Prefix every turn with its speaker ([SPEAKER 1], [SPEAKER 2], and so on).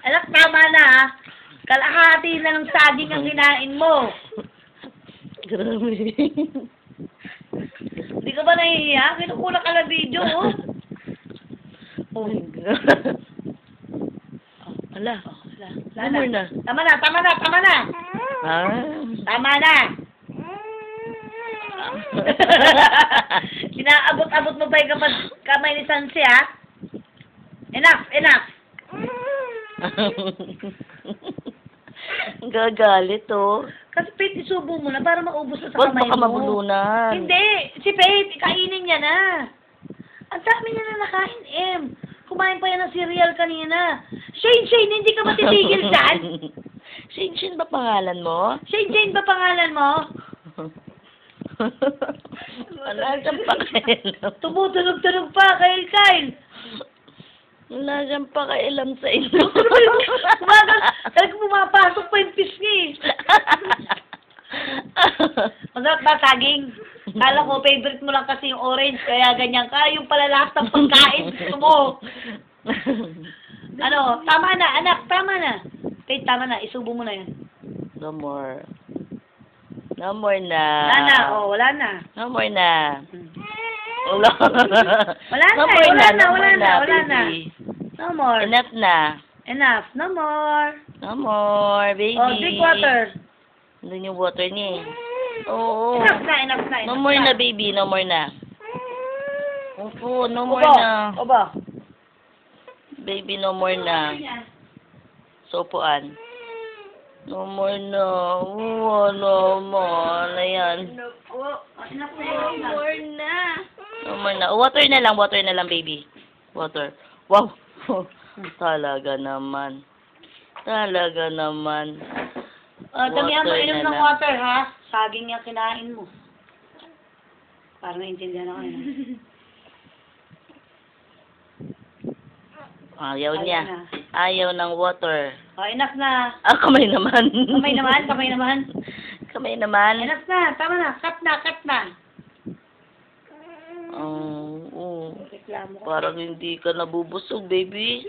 [SPEAKER 1] Anak, tama na ha. Kalahati na ng saging ang kinain mo.
[SPEAKER 2] Grabe.
[SPEAKER 1] Hindi ka ba nahihiya? Kinukuha ka na video, oh.
[SPEAKER 2] Oh my God. Ala.
[SPEAKER 1] Wala
[SPEAKER 2] Na.
[SPEAKER 1] Tama na, tama na, tama na.
[SPEAKER 2] Ah.
[SPEAKER 1] Tama na. Inaabot-abot mo pa yung kamay ni Sansi, ha? Enough, enough.
[SPEAKER 2] Gagalit, oh.
[SPEAKER 1] Kasi Faith, isubo mo na para maubos na sa
[SPEAKER 2] Huwag
[SPEAKER 1] kamay
[SPEAKER 2] baka
[SPEAKER 1] mo.
[SPEAKER 2] mabulunan.
[SPEAKER 1] Hindi. Si Faith, kainin niya na. Ang dami niya na nakain, M. Kumain pa yan ng cereal kanina. Shane, hindi ka matitigil dyan?
[SPEAKER 2] Shane ba pangalan mo?
[SPEAKER 1] Shane ba pangalan mo?
[SPEAKER 2] Wala siyang pakailam.
[SPEAKER 1] Tumutunog-tunog pa, Kyle.
[SPEAKER 2] Wala siyang pakailam sa inyo.
[SPEAKER 1] Talagang pumapasok pa yung pisngi. Masarap ba saging? Kala ko, favorite mo lang kasi yung orange, kaya ganyan ka. Yung pala lahat ng pagkain gusto mo. Ano, tama na, anak, tama na. Faith, tama na, isubo mo na yan.
[SPEAKER 2] No more. No more na.
[SPEAKER 1] Wala na, wala na.
[SPEAKER 2] No more na.
[SPEAKER 1] Wala
[SPEAKER 2] No
[SPEAKER 1] na,
[SPEAKER 2] more
[SPEAKER 1] wala
[SPEAKER 2] no
[SPEAKER 1] na, wala na, wala na.
[SPEAKER 2] baby.
[SPEAKER 1] No more.
[SPEAKER 2] Enough na.
[SPEAKER 1] Enough, no more.
[SPEAKER 2] No more, baby.
[SPEAKER 1] Oh, drink water.
[SPEAKER 2] Doon yung water niya eh. Oo.
[SPEAKER 1] Enough na.
[SPEAKER 2] No more na, baby. No more na. Opo, no more
[SPEAKER 1] Obo,
[SPEAKER 2] na.
[SPEAKER 1] obo.
[SPEAKER 2] Baby, no more na. Sopuan. No more na. No more. Ayan.
[SPEAKER 1] No more na.
[SPEAKER 2] No more na. Water na lang, baby. Water. Wow. Talaga naman.
[SPEAKER 1] Damihan mo
[SPEAKER 2] Water
[SPEAKER 1] inom
[SPEAKER 2] na
[SPEAKER 1] ng
[SPEAKER 2] lang.
[SPEAKER 1] water, ha? Saging yung kinain mo. Para maintindihan ako,
[SPEAKER 2] Ayaw
[SPEAKER 1] Ayan
[SPEAKER 2] niya.
[SPEAKER 1] na.
[SPEAKER 2] Ayaw ng water.
[SPEAKER 1] Oh, enough na.
[SPEAKER 2] Ah, kamay naman.
[SPEAKER 1] Kamay naman.
[SPEAKER 2] Kamay naman.
[SPEAKER 1] Enough na. Tama na. Cut na.
[SPEAKER 2] Oo.
[SPEAKER 1] Reklamo ka.
[SPEAKER 2] Parang hindi ka nabubusog, baby.